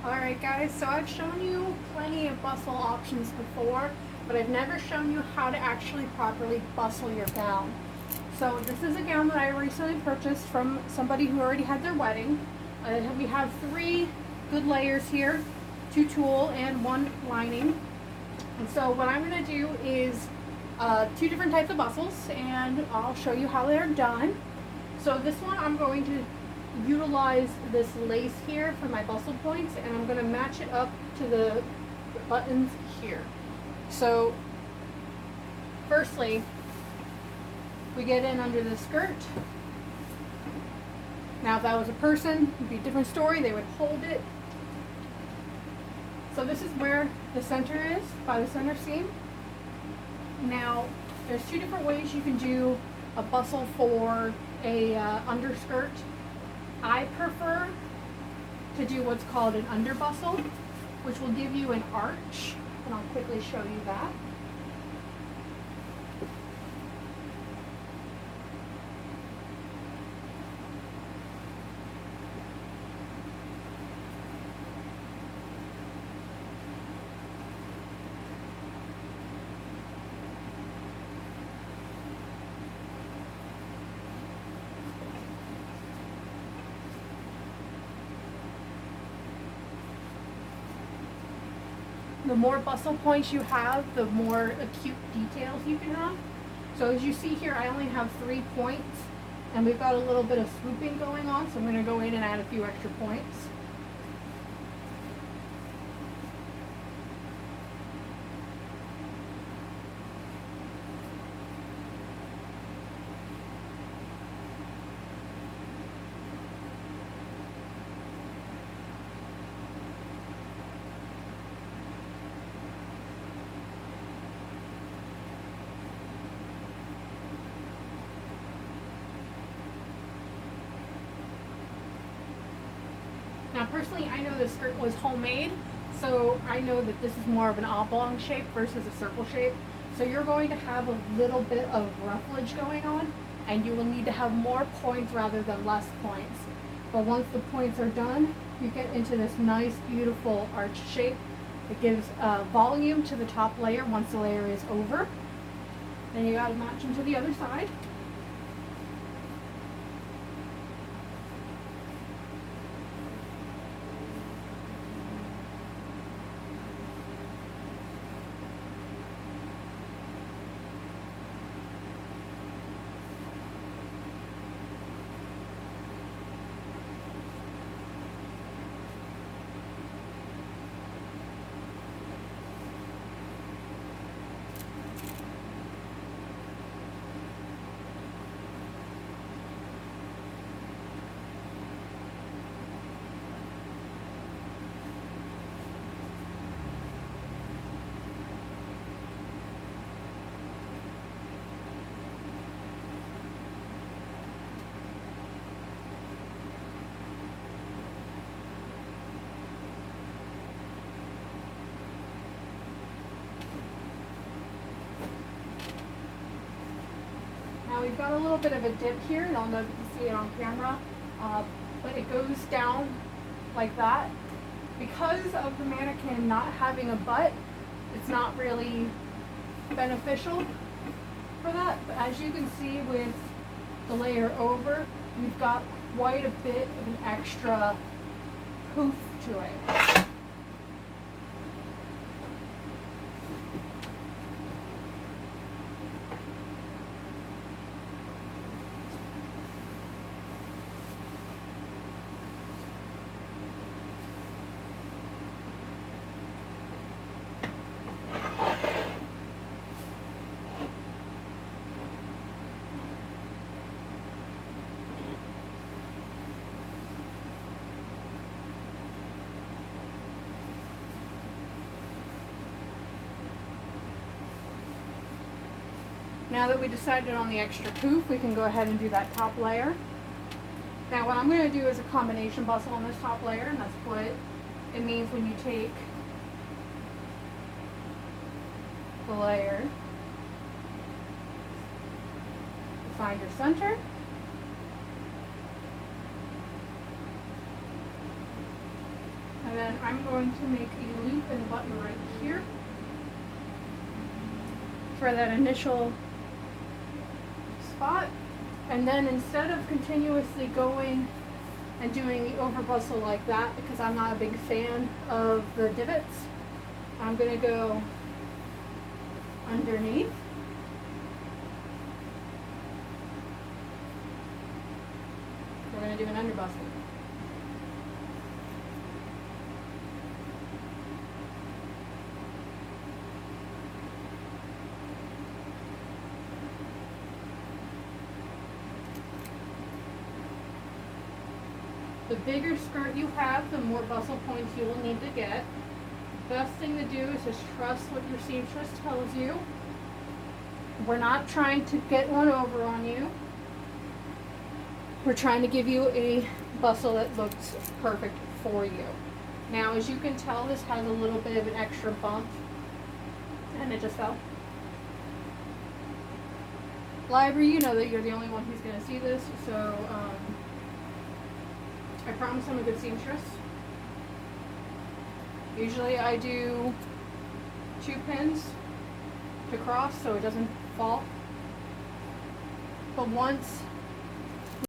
Alright guys, so I've shown you plenty of bustle options before, but I've never shown you how to actually properly bustle your gown. So this is a gown that I recently purchased from somebody who already had their wedding. We have 3 good layers here, 2 tulle and 1 lining. And so what I'm going to do is 2 different types of bustles, and I'll show you how they're done. So this one I'm going to utilize this lace here for my bustle points, and I'm going to match it up to the buttons here. So firstly, we get in under the skirt. Now if that was a person, it'd be a different story. They would hold it. So this is where the center is, by the center seam. Now there's 2 different ways you can do a bustle for a underskirt. I prefer to do what's called an under bustle, which will give you an arch, and I'll quickly show you that. The more bustle points you have, the more acute details you can have. So as you see here, I only have 3 points, and we've got a little bit of swooping going on, so I'm going to go in and add a few extra points. Now personally, I know the skirt was homemade, so I know that this is more of an oblong shape versus a circle shape. So you're going to have a little bit of rufflage going on, and you will need to have more points rather than less points. But once the points are done, you get into this nice, beautiful arch shape. It gives volume to the top layer once the layer is over. Then you gotta match them to the other side. Now we've got a little bit of a dip here. I don't know if you can see it on camera, but it goes down like that. Because of the mannequin not having a butt, it's not really beneficial for that. But as you can see with the layer over, we've got quite a bit of an extra poof to it. Now that we decided on the extra poof, we can go ahead and do that top layer. Now what I'm going to do is a combination bustle on this top layer, and that's what it means when you take the layer, find your center, And then I'm going to make a loop and button right here for that initial spot. And then instead of continuously going and doing the over bustle like that, because I'm not a big fan of the divots, I'm going to go underneath. We're going to do an under bustle. The bigger skirt you have, the more bustle points you will need to get. Best thing to do is just trust what your seamstress tells you. We're not trying to get one over on you. We're trying to give you a bustle that looks perfect for you. Now, as you can tell, this has a little bit of an extra bump, and it just fell. Library, you know that you're the only one who's going to see this, so I promise I'm a good seamstress. Usually I do 2 pins to cross so it doesn't fall. But once